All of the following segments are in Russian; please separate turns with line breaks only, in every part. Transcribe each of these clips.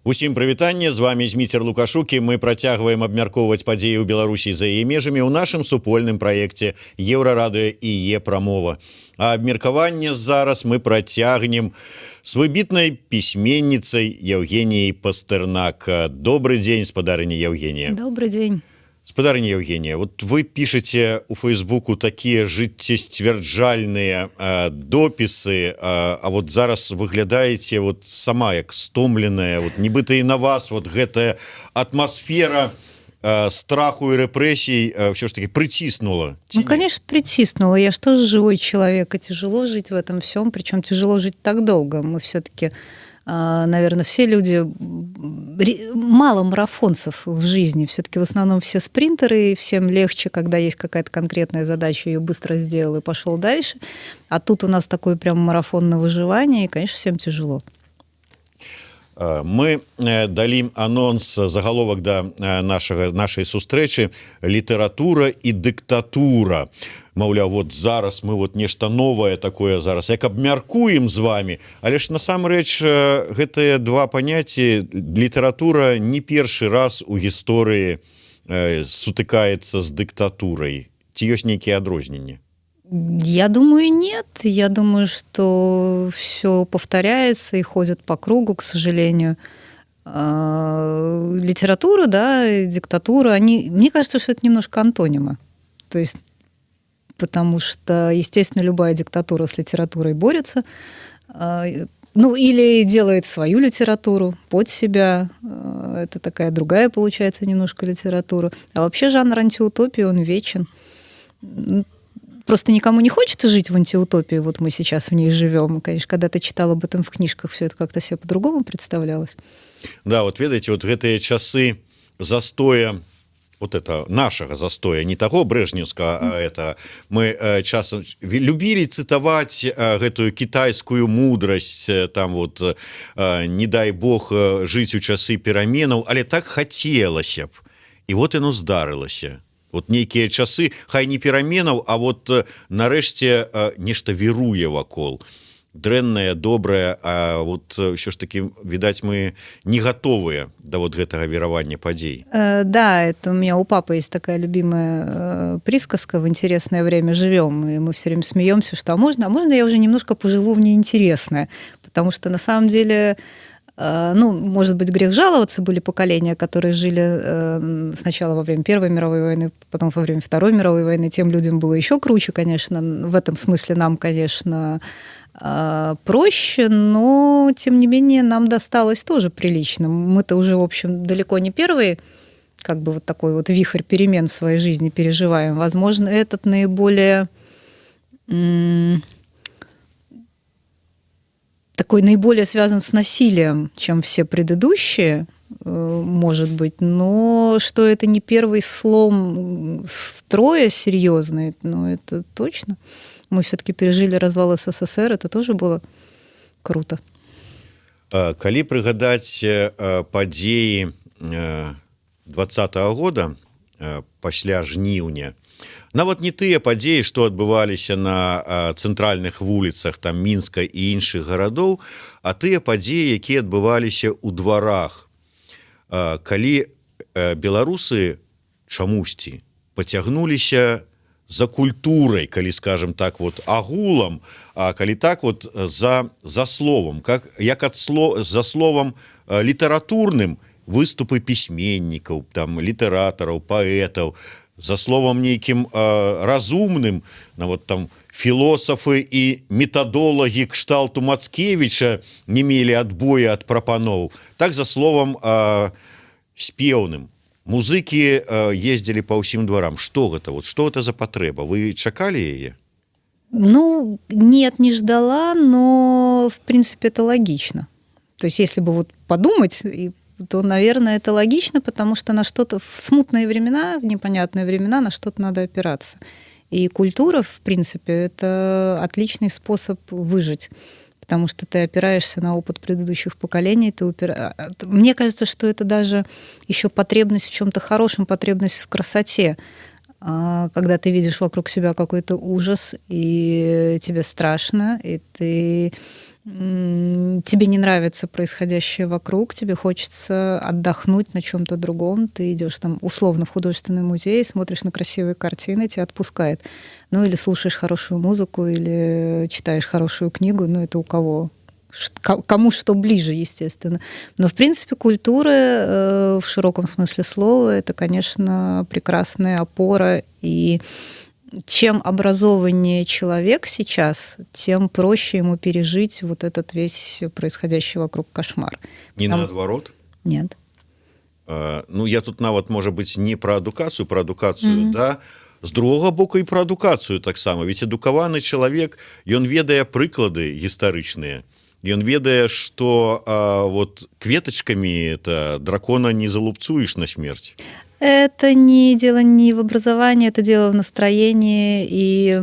Усім прывітанне, з вами Зміцер Лукашук, і мы працягваем абмяркоўваць падзеі ў Беларусі за яе межамі ў нашым супольным праекце Еўрарадыё і Е-прамова. А абмеркаванне зараз мы працягнем с выбітнай пісьменніцай Евгеніяй Пастэрнак. Добрый дзень, спадарыня Евгения.
Добрый день.
Спадарыня Евгения, вот вы пишете у Фейсбуку такие жыццесцвярджальныя дописы, а вот зараз выглядаете вот сама як стомленая, вот нібыта і на вас вот гэтая атмосфера страху и репрессий все ж таки притиснула.
Ну, конечно, притиснула. Я же тоже живой человек, и тяжело жить в этом всем, причем тяжело жить так долго. Мы все-таки, наверное, все люди, мало марафонцев в жизни, все-таки в основном все спринтеры, и всем легче, когда есть какая-то конкретная задача, ее быстро сделал и пошел дальше. А тут у нас такой прям марафон на выживание, и, конечно, всем тяжело.
Мы далі анонс, загаловак да нашай сустрэчы «Літаратура і дыктатура». Маўляў, вот зараз мы вот нешта новае такое зараз, як абмяркуем з вами, але ж насамрэч гэтыя два паняцці літаратура не першы раз у гісторыі сутыкаецца з дыктатурай. Ці ёсць нейкія адрозненні?
Я думаю, нет. Я думаю, что все повторяется и ходит по кругу, к сожалению. Литература, да, диктатура, мне кажется, что это немножко антонимы. То есть, потому что, естественно, любая диктатура с литературой борется. Ну, или делает свою литературу под себя. Это такая другая, получается, немножко литература. А вообще жанр антиутопии, он вечен. Просто никому не хочется жить в антиутопии, вот мы сейчас в ней живем. Конечно, когда ты читал об этом в книжках, все это как-то себе по-другому представлялось.
Да, вот ведаеце, вот гэтыя часы застоя, вот это нашага застоя, не таго брэжнеўскага, а это мы часам любілі цытаваць гэтую кітайскую мудрасць, там вот не дай бог жыць у часы пераменаў, але так хацелася б. І вот яно здарылася. Вот нейкія часы, хай не пераменаў, а вот нарэшце нешта віруе вакол. Дрэннае, добрае, а вот ўсё ж таки, видать, мы не готовыя да вот гэтага віравання падзей.
Да, это у меня у папы есть такая любимая присказка: в интересное время живем. И мы все время смеемся, что а можно я уже немножко поживу в неинтересное. Потому что на самом деле... Ну, может быть, грех жаловаться, были поколения, которые жили сначала во время Первой мировой войны, потом во время Второй мировой войны. Тем людям было еще круче, конечно. В этом смысле нам, конечно, проще, но, тем не менее, нам досталось тоже прилично. Мы-то уже, в общем, далеко не первые, как бы вот такой вот вихрь перемен в своей жизни переживаем. Возможно, этот наиболее... такой наиболее связан с насилием, чем все предыдущие, может быть, но что это не первый слом строя серьезный, ну, это точно. Мы все-таки пережили развал СССР, это тоже было круто.
Калі прыгадаць падзеі 2020 года, пасля жніўня, нават не тыя падзеі, што адбываліся на цэнтральных вуліцах там Мінска і іншых гарадоў, а тыя падзеі, якія адбываліся ў дварах. Калі беларусы чамусьці пацягнуліся за культурай, калі, скажем так, вот агулам, а калі так вот за словам, за словам літаратурным, выступы пісьменнікаў, там літаратараў, паэтаў, за словом нейкім разумным, вот там філосафы і метадолагі кшталту Мацкевіча не мелі адбоя ад прапаноў, так за словом спеўным. Музыкі ездзілі па ўсім дварам. Што гэта? Вот, што гэта за патрэба? Вы чакалі яе?
Ну, нет, не ждала, но, в принципе, это логично. То есть, если бы вот подумать... то, наверное, это логично, потому что на что-то в смутные времена, в непонятные времена на что-то надо опираться. И культура, в принципе, это отличный способ выжить. потому что ты опираешься на опыт предыдущих поколений. Мне кажется, что это даже еще потребность в чем-то хорошем, потребность в красоте. Когда ты видишь вокруг себя какой-то ужас, и тебе страшно, и тебе не нравится происходящее вокруг, тебе хочется отдохнуть на чем-то другом, ты идешь там условно в художественный музей, смотришь на красивые картины, тебя отпускает. Ну, или слушаешь хорошую музыку, или читаешь хорошую книгу, ну, это у кого? Кому что ближе, естественно. Но, в принципе, культура в широком смысле слова — это, конечно, прекрасная опора. И чем образованнее человек сейчас, тем проще ему пережить вот этот весь происходящий вокруг кошмар.
Не наадварот?
Нет.
Ну, я тут нават, можа быць, не пра адукацыю, да, з другога боку і пра адукацыю таксама. Ведь адукаваны чалавек, ён ведае прыклады гістарычныя. Ён ведае, што вот кветачкамі это дракона не залупцуеш на смерць.
Это не дело не в образовании, это дело в настроении и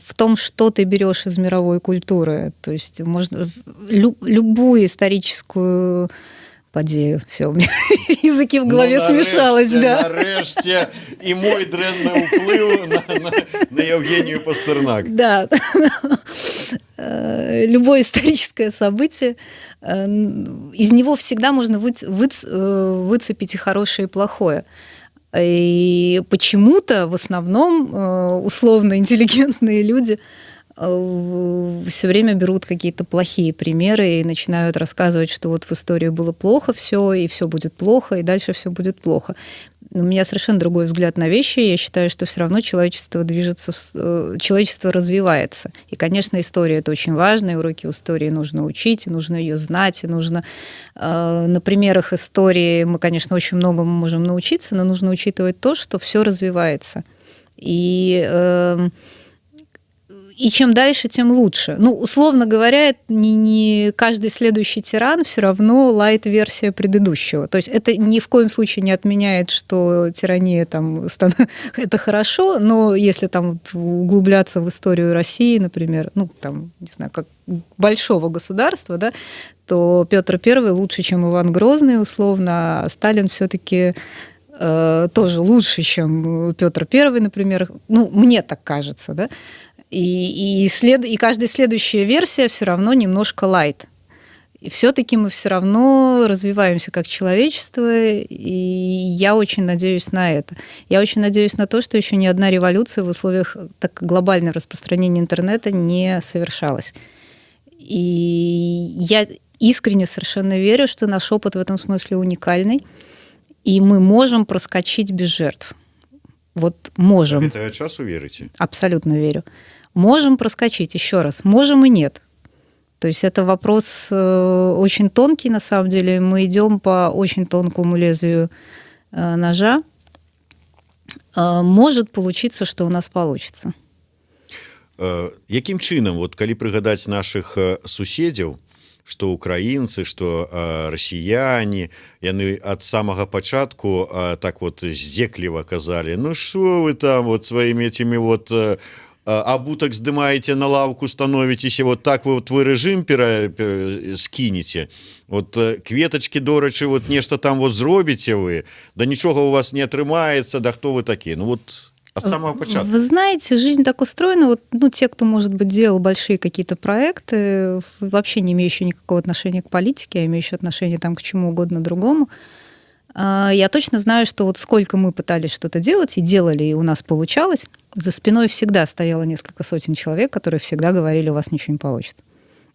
в том, что ты берешь из мировой культуры. То есть можно любую историческую подею. Все, у меня языки в голове смешалось, да.
Нарешті, и мой дрэнны уплыв на Евгению Пастернак.
Да. Любое историческое событие, из него всегда можно выцепить и хорошее, и плохое. И почему-то в основном условно интеллигентные люди все время берут какие-то плохие примеры и начинают рассказывать, что вот в истории было плохо все, и все будет плохо, и дальше все будет плохо. У меня совершенно другой взгляд на вещи. Я считаю, что все равно человечество движется, человечество развивается. И, конечно, история — это очень важно, и уроки истории нужно учить, и нужно ее знать, и нужно... На примерах истории мы, конечно, очень многому можем научиться, но нужно учитывать то, что все развивается. И чем дальше, тем лучше. Ну, условно говоря, не каждый следующий тиран все равно лайт-версия предыдущего. То есть это ни в коем случае не отменяет, что тирания там, это хорошо, но если там углубляться в историю России, например, ну, там, не знаю, как большого государства, да, то Петр I лучше, чем Иван Грозный, условно, а Сталин все-таки тоже лучше, чем Петр I, например. Ну, мне так кажется, да. И каждая следующая версия все равно немножко лайт. И все-таки мы все равно развиваемся как человечество, и я очень надеюсь на это. Я очень надеюсь на то, что еще ни одна революция в условиях так глобального распространения интернета не совершалась. И я искренне совершенно верю, что наш опыт в этом смысле уникальный, и мы можем проскочить без жертв. Вот можем.
Это часу верите?
Абсолютно верю. Можем проскочить, еще раз. Можем и нет. То есть это вопрос очень тонкий, на самом деле. Мы идем по очень тонкому лезвию ножа. Может получиться, что у нас получится.
Якім чынам, вот калі прыгадаць наших суседзяў, што украінцы, што расіяне, яны ад самага пачатку так вот здзекліва казалі: ну што вы там вот сваімі этими вот абутак здымаеце, на лаўку становіцеся, вот так вот вы рэжым скінеце, вот кветачкі, дорачы, вот нешта там вот зробіце вы, да нічога у вас не атрымаецца, да хто вы такія? Ну вот от самого початка.
Вы знаете, жизнь так устроена, вот, ну, те, кто, может быть, делал большие какие-то проекты, вообще не имеющие никакого отношения к политике, а имеющие отношение там к чему угодно другому, я точно знаю, что вот сколько мы пытались что-то делать, и делали, и у нас получалось, за спиной всегда стояло несколько сотен человек, которые всегда говорили: у вас ничего не получится.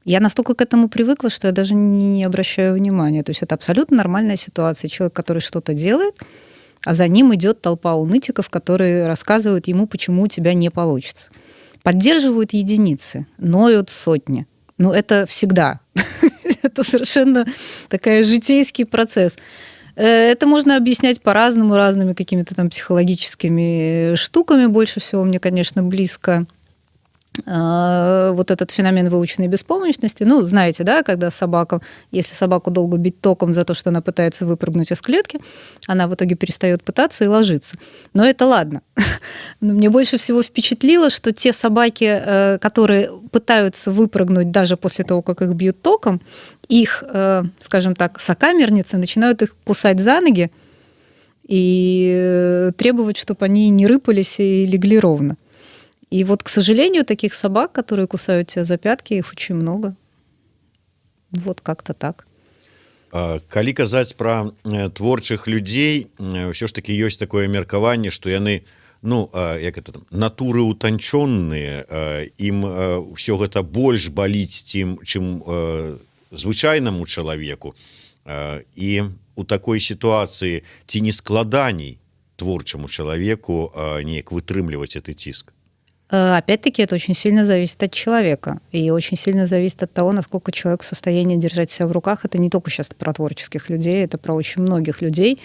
Я настолько к этому привыкла, что я даже не обращаю внимания. То есть это абсолютно нормальная ситуация. Человек, который что-то делает, а за ним идет толпа унытиков, которые рассказывают ему, почему у тебя не получится. Поддерживают единицы, ноют сотни. Ну, это всегда. Это совершенно такой житейский процесс. Это можно объяснять по-разному, разными какими-то там психологическими штуками. Больше всего мне, конечно, близко вот этот феномен выученной беспомощности. Ну, знаете, да, когда если собаку долго бить током за то, что она пытается выпрыгнуть из клетки, она в итоге перестает пытаться и ложится. Но это ладно. Но мне больше всего впечатлило, что те собаки, которые пытаются выпрыгнуть даже после того, как их бьют током, их, скажем так, сокамерницы начинают их кусать за ноги и требовать, чтобы они не рыпались и легли ровно. И вот, к сожалению, таких собак, которые кусают тебя за пятки, их очень много. Вот как-то так.
Калі казаць пра творчых людзей, ўсё ж такі ёсць такое меркаванне, што яны, ну, як это там, натуры утанчонныя, ім ўсё гэта больш баліць, чым звычайнаму чалавеку. І у такой сітуацыі ці не складаней творчаму чалавеку неяк вытрымліваць гэты ціск?
Опять-таки, это очень сильно зависит от человека. И очень сильно зависит от того, насколько человек в состоянии держать себя в руках. Это не только сейчас про творческих людей, это про очень многих людей.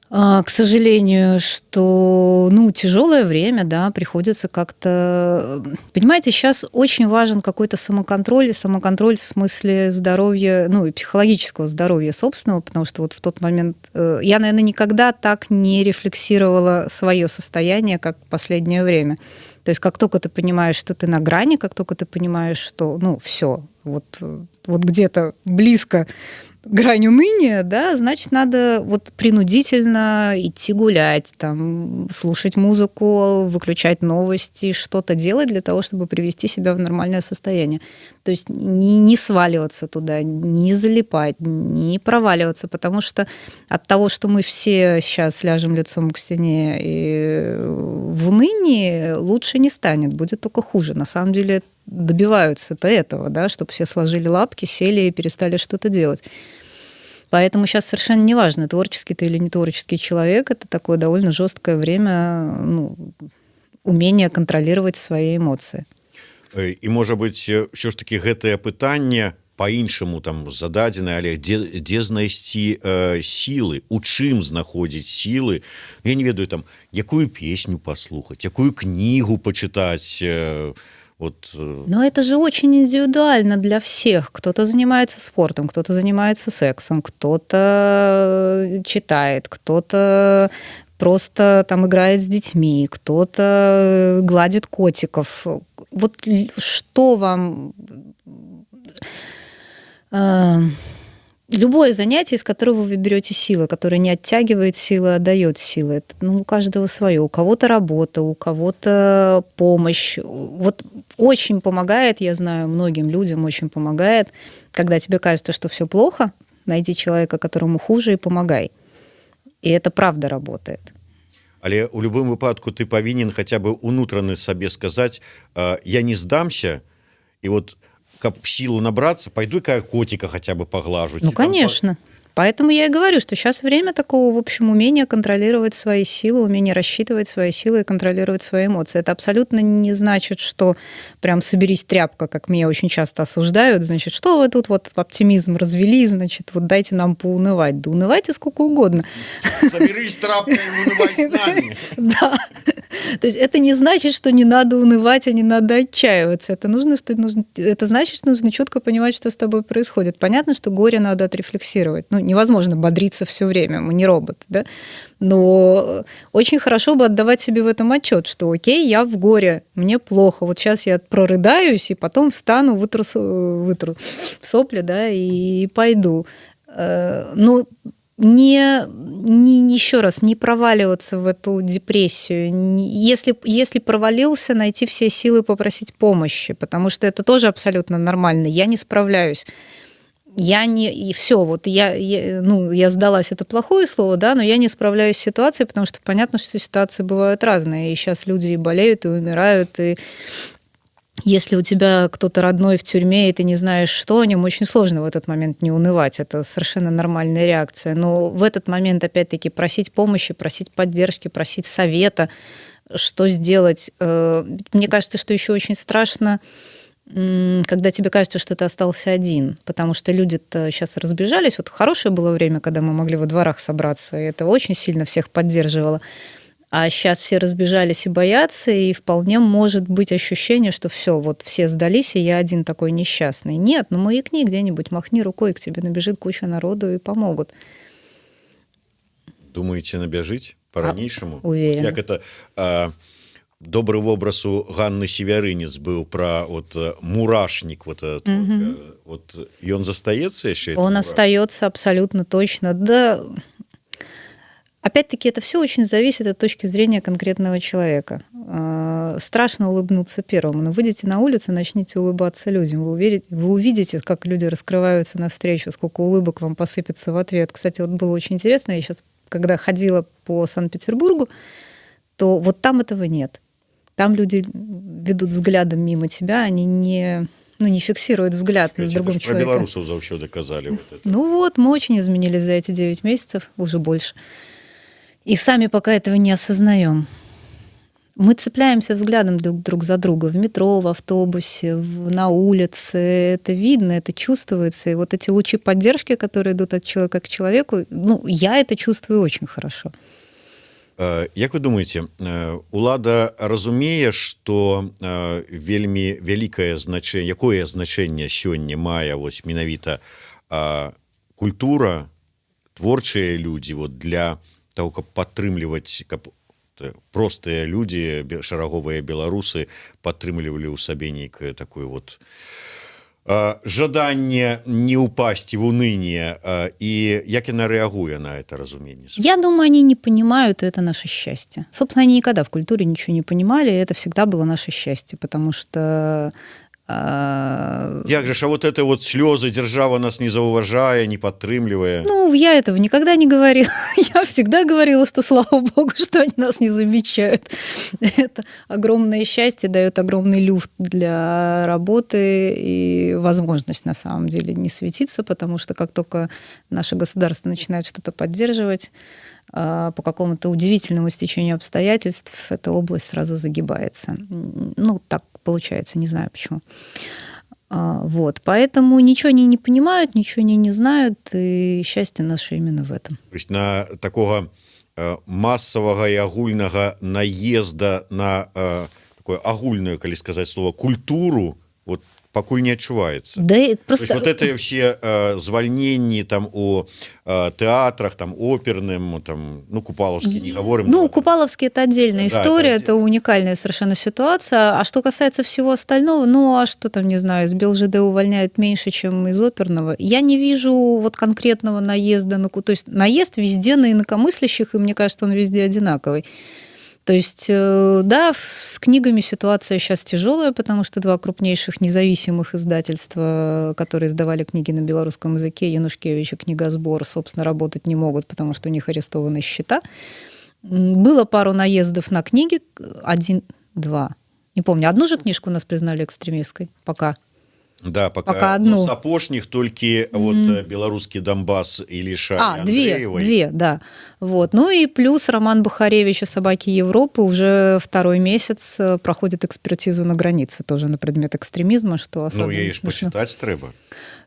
К сожалению, что, тяжелое время, да, приходится как-то... Понимаете, сейчас очень важен какой-то самоконтроль в смысле здоровья, и психологического здоровья собственного, потому что вот в тот момент... Я, наверное, никогда так не рефлексировала свое состояние, как в последнее время. То есть как только ты понимаешь, что ты на грани, как только ты понимаешь, что, все, вот где-то близко грань уныния, да, значит, надо вот принудительно идти гулять, там, слушать музыку, выключать новости, что-то делать для того, чтобы привести себя в нормальное состояние. То есть не сваливаться туда, не залипать, не проваливаться, потому что от того, что мы все сейчас ляжем лицом к стене и в унынии, лучше не станет, будет только хуже. На самом деле добиваются-то этого, да, чтобы все сложили лапки, сели и перестали что-то делать. Поэтому сейчас совершенно не важно, творческий ты или не творческий человек, это такое довольно жесткое время, умение контролировать свои эмоции.
І, можа быць, ўсё ж такі гэтае пытанне па-іншаму там зададзена, але дзе знайсці сілы, у чым знаходзіць сілы? Я не ведаю, там, якую песню паслухаць, якую кнігу пачытаць.
Но это же очень индивидуально для всех. Кто-то занимается спортом, кто-то занимается сексом, кто-то читает, кто-то просто там играет с детьми, кто-то гладит котиков. Вот что вам... Любое занятие, из которого вы берете силы, которое не оттягивает силы, а дает силы. Это, у каждого свое. У кого-то работа, у кого-то помощь. Вот очень помогает, я знаю, многим людям очень помогает, когда тебе кажется, что все плохо, найди человека, которому хуже, и помогай. И это правда работает.
Але у любым выпадку ты павінен хаця бы унутраны сабе сказаць: я не здамся, і вот каб силу набраться, пойду-ка котика хотя бы поглажу.
Конечно. Поэтому я и говорю, что сейчас время такого, в общем, умения контролировать свои силы, умения рассчитывать свои силы и контролировать свои эмоции. Это абсолютно не значит, что прям соберись тряпка, как меня очень часто осуждают, значит, что вы тут вот оптимизм развели, значит, вот дайте нам поунывать. Да унывайте сколько угодно.
Соберись тряпкой и унывай с нами.
Да. То есть это не значит, что не надо унывать, а не надо отчаиваться. Это значит, что нужно четко понимать, что с тобой происходит. Понятно, что горе надо отрефлексировать. Невозможно бодриться все время, мы не роботы, да? Но очень хорошо бы отдавать себе в этом отчет, что окей, я в горе, мне плохо, вот сейчас я прорыдаюсь, и потом встану, вытру сопли, да, и пойду. Еще раз, не проваливаться в эту депрессию. Если провалился, найти все силы попросить помощи, потому что это тоже абсолютно нормально. Я не справляюсь. Я сдалась, это плохое слово, да, но я не справляюсь с ситуацией, потому что понятно, что ситуации бывают разные, и сейчас люди и болеют, и умирают, и если у тебя кто-то родной в тюрьме, и ты не знаешь, что о нем, очень сложно в этот момент не унывать, это совершенно нормальная реакция, но в этот момент, опять-таки, просить помощи, просить поддержки, просить совета, что сделать. Мне кажется, что еще очень страшно, когда тебе кажется, что ты остался один, потому что люди-то сейчас разбежались. Вот хорошее было время, когда мы могли во дворах собраться, и это очень сильно всех поддерживало. А сейчас все разбежались и боятся, и вполне может быть ощущение, что все, вот все сдались, и я один такой несчастный. Нет, ну маякни где-нибудь, махни рукой, к тебе набежит куча народу и помогут.
Думаеце набяжыць по-ранейшаму?
Уверена.
Як это добры вобраз у Ганны Севярынец быў пра мурашнік, вот ён застаецца яшчэ?
Он остается абсолютно точно. Да, опять-таки, это все очень зависит от точки зрения конкретного человека. Страшно улыбнуться первому, но выйдите на улицу, начните улыбаться людям. Вы увидите, как люди раскрываются навстречу, сколько улыбок вам посыпется в ответ. Кстати, вот было очень интересно, я сейчас, когда ходила по Санкт-Петербургу, то вот там этого нет. Там люди ведут взглядом мимо тебя, они не фиксируют взгляд на другом человеке.
Про белорусов заўсёды казали вот это.
Ну вот, мы очень изменились за эти 9 месяцев, уже больше. И сами пока этого не осознаем. Мы цепляемся взглядом друг за друга в метро, в автобусе, на улице. Это видно, это чувствуется. И вот эти лучи поддержки, которые идут от человека к человеку, ну, я это чувствую очень хорошо.
Як вы думаеце, улада разумее, што вельмі вялікае значэнне, якое значэнне сёння мае вось менавіта культура, творчыя людзі вот для того, каб падтрымліваць, каб простыя людзі, шараговыя беларусы падтрымлівалі ў сабе нейкае такое вот жаданне не упасть в уныние, и як она реагует на это разумение?
Я думаю, они не понимают, и это наше счастье. Собственно, они никогда в культуре ничего не понимали, и это всегда было наше счастье, потому что...
Як же, а вот это вот слезы, держава нас не зауважая, не подтрымливая?
Ну, я этого никогда не говорила. Я всегда говорила, что слава богу, что они нас не замечают. Это огромное счастье, дает огромный люфт для работы и возможность, на самом деле, не светиться, потому что как только наше государство начинает что-то поддерживать, по какому-то удивительному стечению обстоятельств эта область сразу загибается. Ну, так получается, не знаю почему. Вот, поэтому ничего они не понимают, ничего они не знают, и счастье наше именно в этом.
То есть на такого массового и агульного наезда на такое агульную, коли сказать слово, культуру, вот пакуль не адчуваецца.
Да, просто...
Вот это все звальненні там у театрах, там оперным, там, ну, Купаловский не говорим.
Ну, Купаловский — это отдельная история,
да,
это уникальная совершенно ситуация. А что касается всего остального, ну, а что там, не знаю, из БелЖД увольняют меньше, чем из оперного. Я не вижу вот конкретного наезда. То есть наезд везде на инакомыслящих, и мне кажется, он везде одинаковый. То есть, да, с книгами ситуация сейчас тяжелая, потому что два крупнейших независимых издательства, которые издавали книги на белорусском языке, Янушкевич и Книгосбор, собственно, работать не могут, потому что у них арестованы счета. Было пару наездов на книги, 1-2, не помню. Одну же книжку у нас признали экстремистской пока.
Да, пока одну. С апошних только вот белорусский Донбасс и Лиша
две, да. Вот. Ну и плюс Роман Бухаревич и «Собаки Европы» уже второй месяц проходит экспертизу на границе тоже на предмет экстремизма, что особенно
Ну, ей же почитать треба.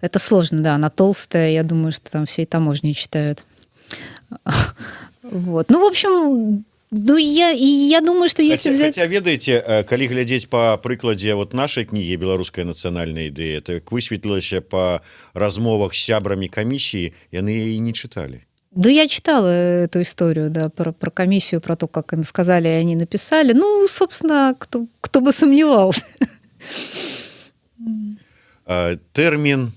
Это сложно, да, она толстая, я думаю, что там всей таможни читают. Вот. Ну, в общем... Ну, я думаю, что если взять...
Хотя, ведаеце, калі глядзець па прыкладзе вот нашай кнігі «Беларуская нацыянальная ідэя», то высветлілася па размовах с сябрамі камісіі, яны яе не читали.
Да, я читала эту историю, да, про комиссию, про то, как им сказали, и они написали. Ну, собственно, кто бы сомневался.
Тэрмін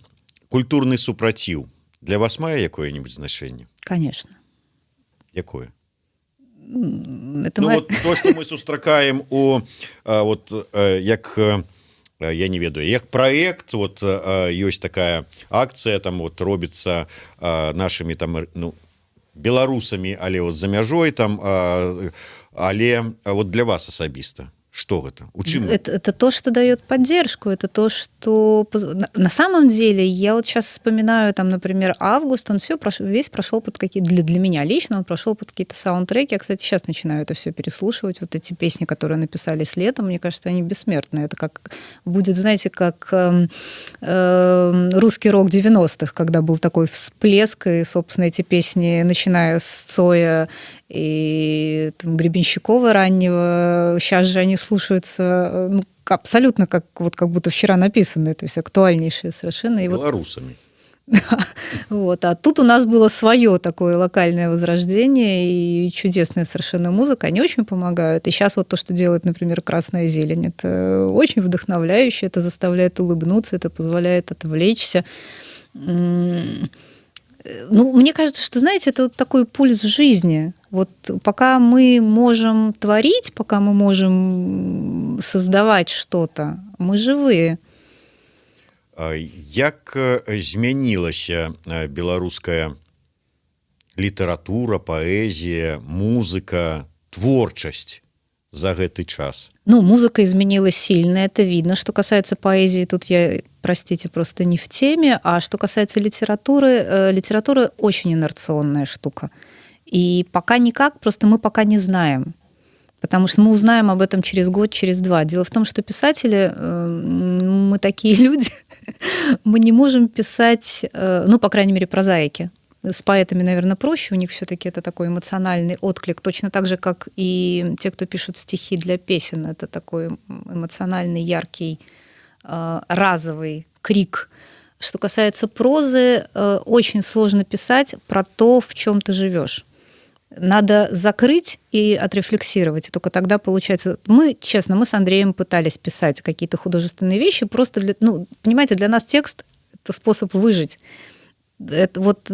«культурны супраціў» для вас мае якое-нибудь значение?
Конечно.
Якое?
Это
ну, вот то, что мы сустракаем вот як я не ведаю, як проект, вот ёсць такая акция, там вот робится нашими там, ну, беларусами, але вот за мяжой там, але вот для вас асабіста Что это? У чым?
Это то, что дает поддержку, это то, что... На самом деле, я вот сейчас вспоминаю, там, например, август, он весь прошел под какие-то... Для меня лично он прошел под какие-то саундтреки. Я, кстати, сейчас начинаю это все переслушивать. Вот эти песни, которые написались летом, мне кажется, они бессмертные. Это как будет, знаете, как русский рок 90-х, когда был такой всплеск, и, собственно, эти песни, начиная с Цоя и там, Гребенщикова раннего, сейчас же они слушаются абсолютно как будто вчера написанные, то есть актуальнейшие совершенно. И
белорусами.
Вот. А тут у нас было свое такое локальное возрождение и чудесная совершенно музыка. Они очень помогают. И сейчас вот то, что делает, например, «Красная зелень», это очень вдохновляюще, это заставляет улыбнуться, это позволяет отвлечься. Мне кажется, что, знаете, это вот такой пульс жизни. Вот пока мы можем творить, пока мы можем создавать что-то, мы живые.
Як змянілася беларуская літаратура, паэзія, музыка, творчасць за гэты час?
Музыка изменилась сильно, это видно. Что касается поэзии, тут я, простите, просто не в теме. А что касается литературы, литература очень инерционная штука. И пока никак, просто мы пока не знаем. Потому что мы узнаем об этом через год, через два. Дело в том, что писатели, мы такие люди, мы не можем писать, по крайней мере, прозаики. С поэтами, наверное, проще, у них все-таки это такой эмоциональный отклик, точно так же, как и те, кто пишут стихи для песен. Это такой эмоциональный, яркий, разовый крик. Что касается прозы, очень сложно писать про то, в чем ты живешь. Надо закрыть и отрефлексировать. И только тогда получается... Мы с Андреем пытались писать какие-то художественные вещи, просто понимаете, для нас текст – это способ выжить. Это вот,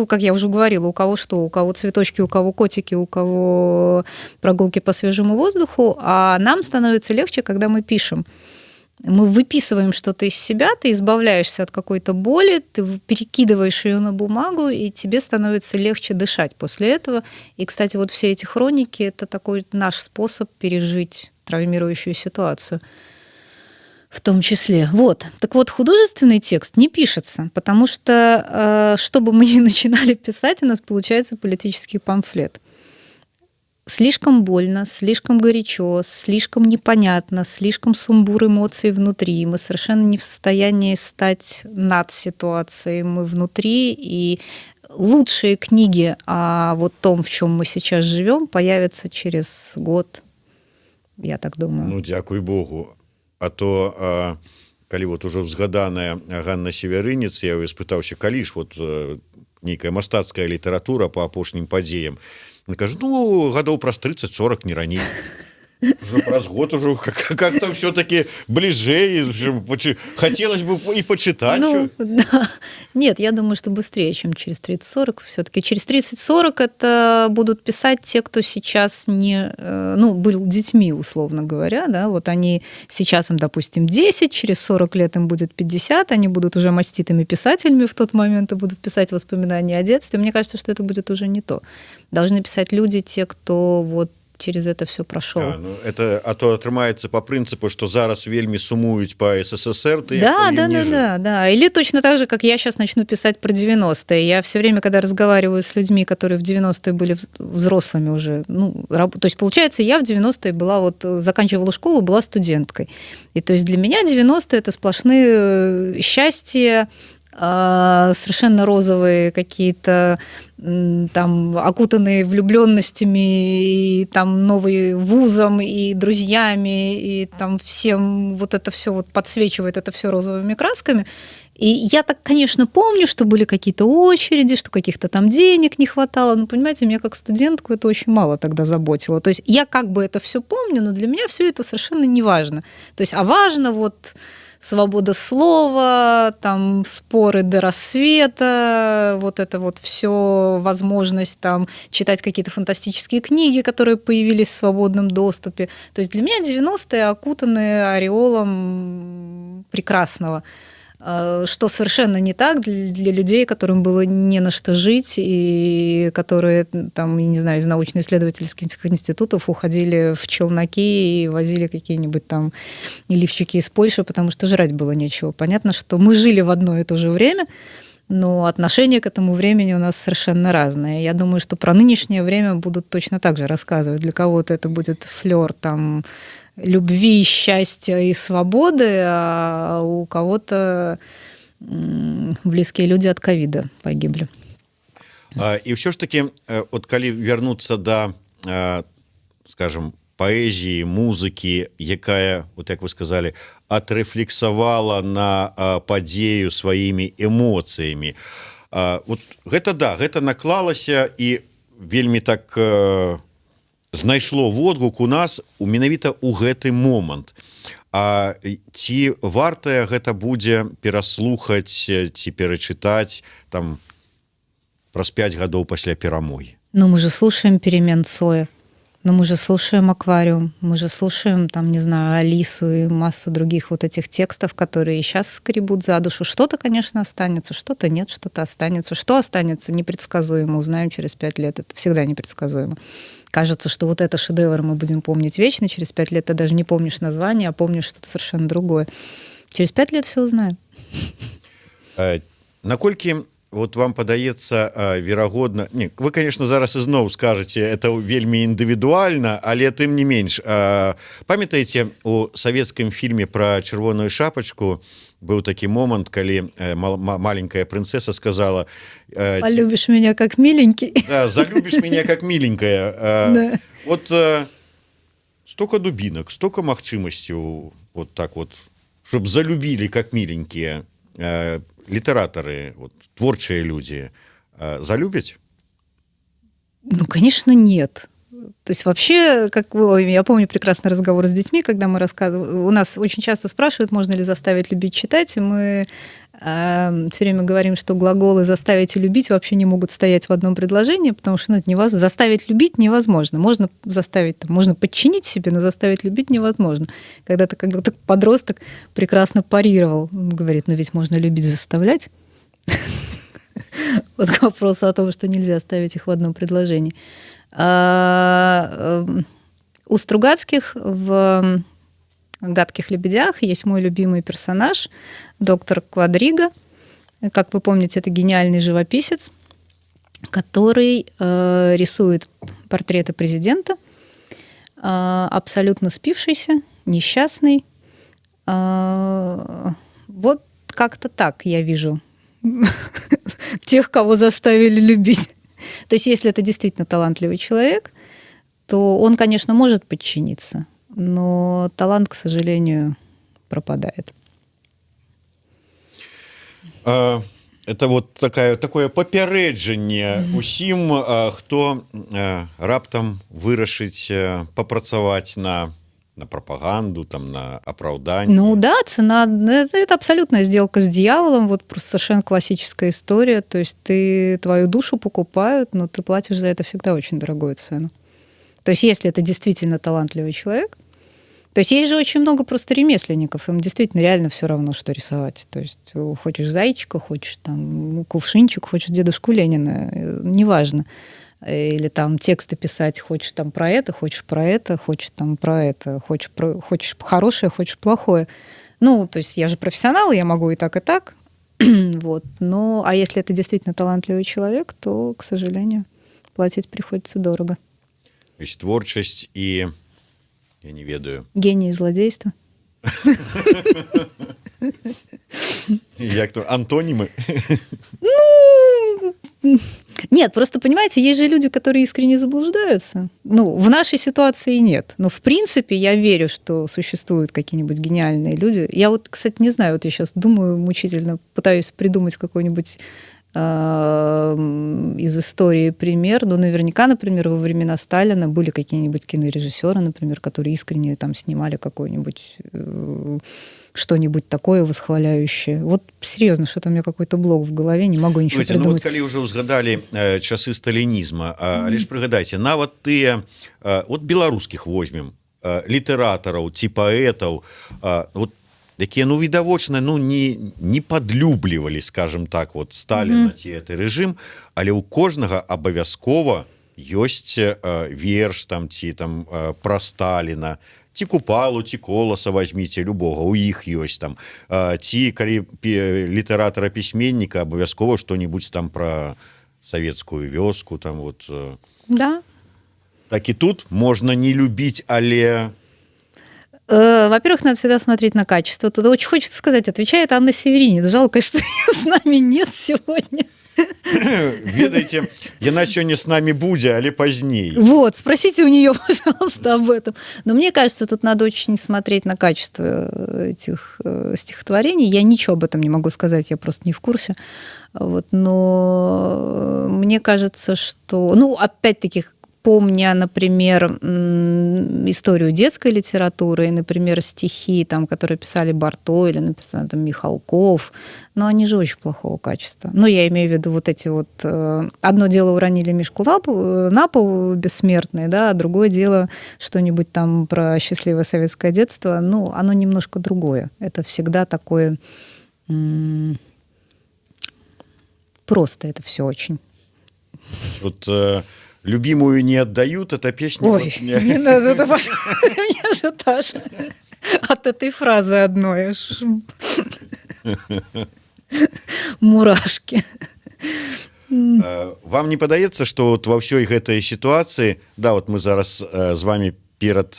как я уже говорила, у кого что, у кого цветочки, у кого котики, у кого прогулки по свежему воздуху, а нам становится легче, когда мы пишем. Мы выписываем что-то из себя, ты избавляешься от какой-то боли, ты перекидываешь ее на бумагу, и тебе становится легче дышать после этого. И, кстати, вот все эти хроники – это такой наш способ пережить травмирующую ситуацию. В том числе. Так вот, художественный текст не пишется, потому что, что бы мы ни начинали писать, у нас получается политический памфлет. Слишком больно, слишком горячо, слишком непонятно, слишком сумбур эмоций внутри. Мы совершенно не в состоянии стать над ситуацией. Мы внутри, и лучшие книги о том, в чем мы сейчас живем, появятся через год, я так думаю.
Дзякуй Богу. А то, калі уже узгаданая Ганна Северынец, я спытаўся, калі ж нейкая мастацкая літаратура по апошнім падзеям. Он кажет, годов праз 30-40, не раней. Уже праз год уже как-то все-таки ближе. Хотелось бы и почитать.
Да. Нет, я думаю, что быстрее, чем через 30-40. Все-таки через 30-40 это будут писать те, кто сейчас был детьми, условно говоря. Да? Вот они сейчас, им, допустим, 10, через 40 лет им будет 50, они будут уже маститыми писателями в тот момент и будут писать воспоминания о детстве. Мне кажется, что это будет уже не то. Должны писать люди, те, кто через это все прошел.
А то атрымаецца по принципу, что зараз вельмі сумуюць по СССР.
Да. Или точно так же, как я сейчас начну писать про 90-е. Я все время, когда разговариваю с людьми, которые в 90-е были взрослыми уже, то есть, получается, я в 90-е была, заканчивала школу, была студенткой. И то есть для меня 90-е – это сплошные счастья, совершенно розовые какие-то там окутанные влюбленностями и там новым вузом и друзьями и там всем это все подсвечивает это все розовыми красками. И я так, конечно, помню, что были какие-то очереди, что каких-то там денег не хватало. Но, понимаете, меня как студентку это очень мало тогда заботило. То есть я как бы это все помню, но для меня все это совершенно не важно. То есть, важно свобода слова, там споры до рассвета, это все, возможность там читать какие-то фантастические книги, которые появились в свободном доступе. То есть для меня 90-е окутаны ореолом прекрасного. что совершенно не так для людей, которым было не на что жить, и которые, там, я не знаю, из научно-исследовательских институтов уходили в челноки и возили какие-нибудь там лифчики из Польши, потому что жрать было нечего. Понятно, что мы жили в одно и то же время, но отношение к этому времени у нас совершенно разное. Я думаю, что про нынешнее время будут точно так же рассказывать. Для кого-то это будет флёр там любви, счастья и свободы, а у кого-то близкие люди от ковида погибли.
І ўсё ж таки, от калі вярнуцца да, скажем, паэзіі, музыкі, якая, вот як вы сказали, отрэфлексавала на падзею сваімі эмоцыямі. Вот гэта да, гэта наклалася і вельмі так знайшло водгук у нас менавіта ў гэты момант. А ці вартае гэта будзе пераслухаць ці перачытаць там праз 5 гадоў пасля перамогі?
Но мы же слушаем «Перемен» Цоя, но мы же слушаем «Аквариум», мы же слушаем, там, не знаю, «Алису» и массу других вот этих текстов, которые сейчас скребут за душу. Что-то, конечно, останется, что-то нет, что-то останется. Что останется, непредсказуемо, узнаем через 5 лет. Это всегда непредсказуемо. Кажется, что вот это шедевр мы будем помнить вечно, через 5 лет ты даже не помнишь название, а помнишь что-то совершенно другое. Через 5 лет все узнаем.
Наколькі вот вам падаецца верагодна, не, вы, конечно, зараз ізноў скажаце, это вельмі індывідуальна, але тым не менш, памятаеце, у савецкім фільме про чырвоную шапачку быў такі момант, калі маленькая прынцэса сказала:
полюбишь меня как миленький.
Да, залюбишь меня как миленькая.
Да.
Вот столько дубинок, столько магчымасцяў, вот так вот, чтобы залюбили как миленькие. Литераторы, вот, творчие люди залюбят?
Ну, конечно, нет. То есть вообще, я помню прекрасный разговор с детьми, когда мы рассказывали. У нас очень часто спрашивают, можно ли заставить любить читать, и мы все время говорим, что глаголы «заставить» и «любить» вообще не могут стоять в одном предложении, потому что это невозможно. Заставить любить невозможно. Можно заставить, можно подчинить себе, но заставить любить невозможно. Когда-то подросток прекрасно парировал. Он говорит, ну ведь можно любить заставлять. Вот к вопросу о том, что нельзя ставить их в одном предложении. У Стругацких в «Гадких лебедях» есть мой любимый персонаж, доктор Квадриго. Как вы помните, это гениальный живописец, который рисует портреты президента, абсолютно спившийся, несчастный. Вот как-то так я вижу тех, кого заставили любить. То есть если это действительно талантливый человек, то он, конечно, может подчиниться, но талант, к сожалению, пропадает.
Это вот такое папярэджанне усім, хто раптам вырашыць папрацаваць на пропаганду, там, на оправдание.
Ну да, цена, это абсолютная сделка с дьяволом, вот просто совершенно классическая история, то есть твою душу покупают, но ты платишь за это всегда очень дорогую цену. То есть если это действительно талантливый человек, то есть есть же очень много просто ремесленников, им действительно реально все равно, что рисовать. То есть хочешь зайчика, хочешь там кувшинчик, хочешь дедушку Ленина, неважно. Или там тексты писать, хочешь там про это, хочешь про это, хочешь там про это, хочешь хорошее, хочешь плохое. Ну, то есть я же профессионал, я могу и так, вот. Но, а если это действительно талантливый человек, то, к сожалению, платить приходится дорого.
То есть творчесть и, я не ведаю...
Гений и злодейство.
Як то, антонимы?
Ну, нет, просто, понимаете, есть же люди, которые искренне заблуждаются. Ну, в нашей ситуации нет. Но, в принципе, я верю, что существуют какие-нибудь гениальные люди. Я вот, кстати, не знаю, вот я сейчас думаю мучительно, пытаюсь придумать какой-нибудь из истории пример. Ну, наверняка, например, во времена Сталина были какие-нибудь кинорежиссеры, например, которые искренне там снимали какой-нибудь что-нибудь такое восхваляющее. Вот серьезно, что-то у меня какой-то блок в голове, не могу ничего придумать.
Ну, вот калі ўжо ўзгадалі часы сталінізма, але ж прыгадайце, нават тыя, от беларускіх возьмем, літаратараў ці паэтаў, вот якія ну відавочна ну не падлюблівалі скажем так вот Сталіна ці гэты рэжым, але ў кожнага абавязкова ёсць верш там ці там пра Сталіна, ці Купалу, ці Коласа возьміце любога, у іх ёсць там, ці калі літаратара пісьменніка абавязкова што-нибудь там пра савецкую вёску там вот.
Да.
Так и тут можно не любить, але...
Во-первых, надо всегда смотреть на качество. Тут очень хочется сказать, отвечает Анна Северинец. Жалко, что ее с нами нет сегодня.
Ведаете, яна сегодня с нами будзе, але поздней.
Вот, спросите у нее, пожалуйста, об этом. Но мне кажется, тут надо очень смотреть на качество этих стихотворений. Я ничего об этом не могу сказать, я просто не в курсе. Вот, но мне кажется, что... Ну, опять-таки, помня, например, историю детской литературы, и, например, стихи, там, которые писали Барто или написали там, Михалков, но они же очень плохого качества. Ну, я имею в виду вот эти вот... Одно дело уронили Мишку на пол бессмертный, да, а другое дело что-нибудь там про счастливое советское детство. Ну, оно немножко другое. Это всегда такое... Просто это все очень.
Вот... Любимую не отдают, эта песня...
Ой,
вот
не надо, это меня же Таша от этой фразы одной аж мурашки.
Вам не падаецца, што вот ва ўсёй гэтай сітуацыі, да, вот мы зараз з вами перад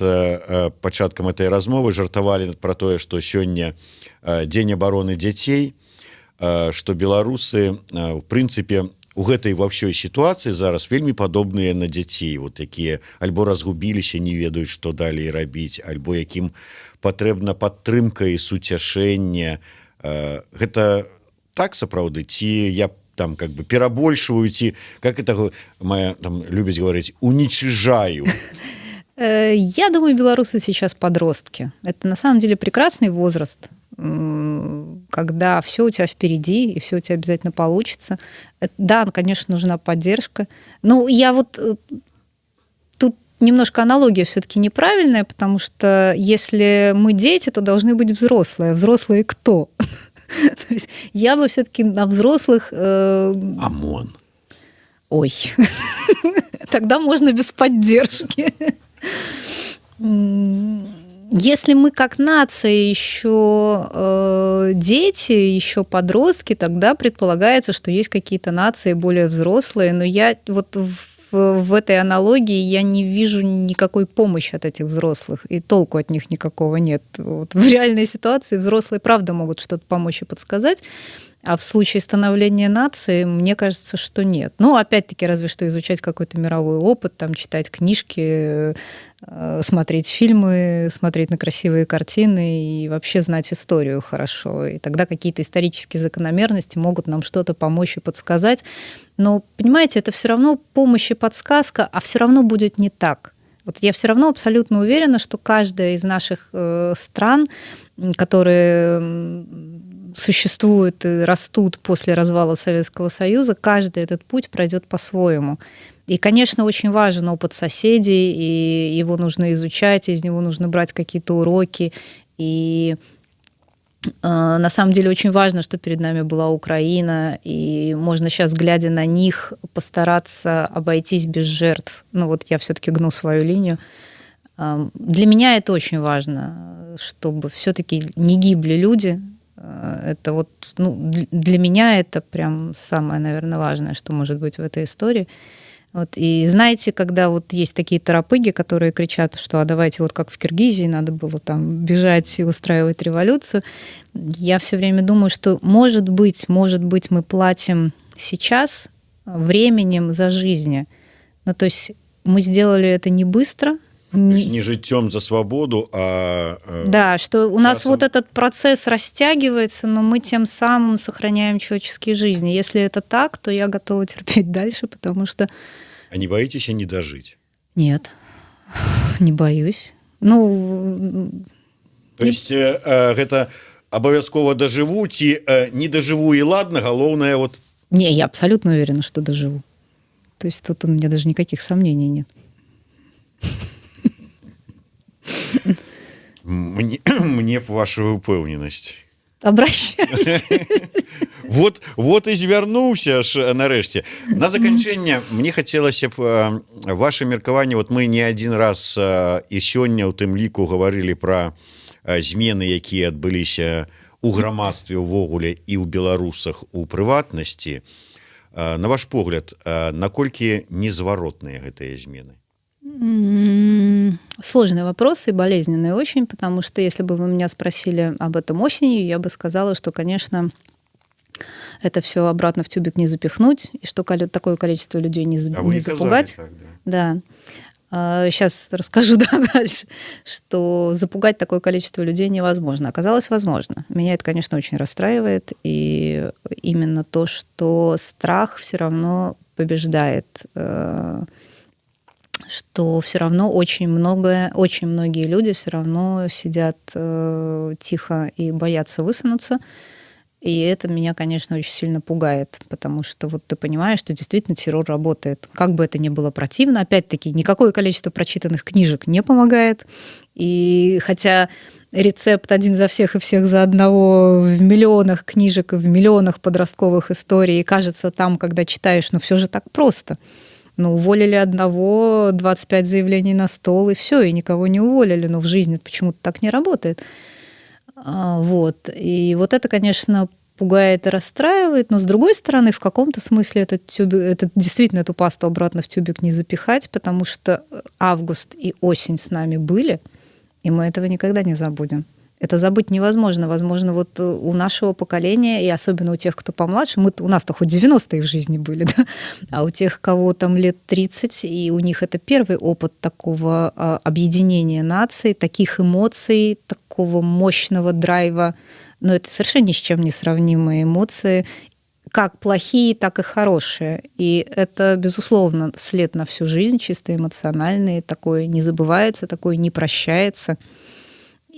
пачаткам этой размовы жартавалі пра тое, што сёння дзень абароны дзяцей, што беларусы, в прынцыпе, у гэтай ва ўсёй сітуацыі зараз вельмі падобныя на дзяцей, вот якія альбо разгубіліся, не ведаюць, што далей рабіць, альбо якім патрэбна падтрымка і суцяшэнне. Гэта так сапраўды, ці я там как бы перабольшваю, ці как это моя там любіць говорить, уничижаю.
Я думаю, белорусы сейчас подростки. Это на самом деле прекрасный возраст, когда все у тебя впереди, и все у тебя обязательно получится. Да, конечно, нужна поддержка. Ну, я вот... Тут немножко аналогия все-таки неправильная, потому что если мы дети, то должны быть взрослые. Взрослые кто? То есть я бы все-таки на взрослых...
ОМОН.
Ой. Тогда можно без поддержки. Если мы как нация еще дети, еще подростки, тогда предполагается, что есть какие-то нации более взрослые, но я вот в этой аналогии я не вижу никакой помощи от этих взрослых, и толку от них никакого нет. Вот в реальной ситуации взрослые, правда, могут что-то помочь и подсказать, а в случае становления нации, мне кажется, что нет. Ну, опять-таки, разве что изучать какой-то мировой опыт, там, читать книжки, смотреть фильмы, смотреть на красивые картины и вообще знать историю хорошо. И тогда какие-то исторические закономерности могут нам что-то помочь и подсказать. Но, понимаете, это все равно помощь и подсказка, а все равно будет не так. Вот я все равно абсолютно уверена, что каждая из наших стран, которые существуют и растут после развала Советского Союза, каждый этот путь пройдет по-своему. И, конечно, очень важен опыт соседей, и его нужно изучать, из него нужно брать какие-то уроки. И на самом деле очень важно, что перед нами была Украина, и можно сейчас, глядя на них, постараться обойтись без жертв. Ну вот я все-таки гну свою линию. Для меня это очень важно, чтобы все-таки не гибли люди. Это вот, ну, для меня это прям самое, наверное, важное, что может быть в этой истории. Вот. И знаете, когда вот есть такие торопыги, которые кричат, что а давайте вот как в Киргизии надо было там бежать и устраивать революцию, я все время думаю, что может быть мы платим сейчас временем за жизнь. Ну, то есть мы сделали это не быстро.
Не житьем за свободу, а...
Да, что у нас вот этот процесс растягивается, но мы тем самым сохраняем человеческие жизни. Если это так, то я готова терпеть дальше, потому что...
А не боитесь не дожить?
Нет, не боюсь. Ну...
То есть гэта абавязкова дажыву, ці не дажыву и ладно, галоўнае вот...
Не, я абсолютно уверена, что доживу. То есть тут у меня даже никаких сомнений нет.
Мне б вашу упэўненасць.
Обращайтесь.
Вот і звярнуўся ж нарэшце. На заканчэнне мне хацелася б ваше меркаванне. Вот мы не адзін раз і сёння ў тым ліку гаварылі пра змены, якія адбыліся у грамадстве ўвогуле і ў беларусах у прыватнасці. На ваш погляд, наколькі незваротныя гэтыя змены?
Сложный вопрос и болезненный очень, потому что если бы вы меня спросили об этом осенью, я бы сказала, что, конечно, это все обратно в тюбик не запихнуть, и что такое количество людей не запугать.
Так, да.
Сейчас расскажу дальше, что запугать такое количество людей невозможно. Оказалось, возможно. Меня это, конечно, очень расстраивает, и именно то, что страх все равно побеждает, что все равно очень многие люди все равно сидят тихо и боятся высунуться. И это меня, конечно, очень сильно пугает, потому что вот ты понимаешь, что действительно террор работает. Как бы это ни было противно, опять-таки, никакое количество прочитанных книжек не помогает. И хотя рецепт один за всех и всех за одного в миллионах книжек и в миллионах подростковых историй, и кажется там, когда читаешь, но все же так просто. Ну, уволили одного, 25 заявлений на стол, и все, и никого не уволили. Но в жизни почему-то так не работает. Вот. И вот это, конечно, пугает и расстраивает, но с другой стороны, в каком-то смысле действительно эту пасту обратно в тюбик не запихать, потому что август и осень с нами были, и мы этого никогда не забудем. Это забыть невозможно. Возможно, вот у нашего поколения, и особенно у тех, кто помладше, у нас-то хоть 90-е в жизни были, да? А у тех, кого там лет 30, и у них это первый опыт такого объединения наций, таких эмоций, такого мощного драйва. Но это совершенно ни с чем не сравнимые эмоции, как плохие, так и хорошие. И это, безусловно, след на всю жизнь, чисто эмоциональный, такое не забывается, такое не прощается.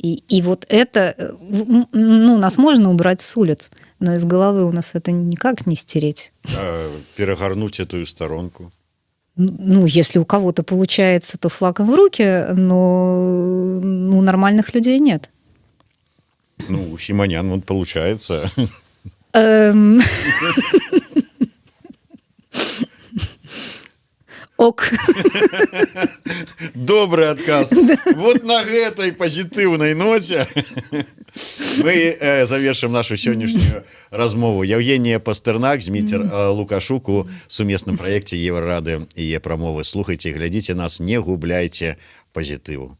И вот это, ну, нас можно убрать с улиц, но из головы у нас это никак не стереть.
Перегорнуть эту сторонку.
Ну, если у кого-то получается, то флагом в руки, но у нормальных людей нет.
Ну, у Симонян вот получается.
Ок.
Добрый адказ. Вот на гэтай пазітыўнай ноце мы завершым нашу сённяшнюю размову. Евгения Пастернак, Зміцер Лукашук у сумесным праекце Еврорады і прамовы. Слухайце, глядзіце нас, не губляйце пазітыву.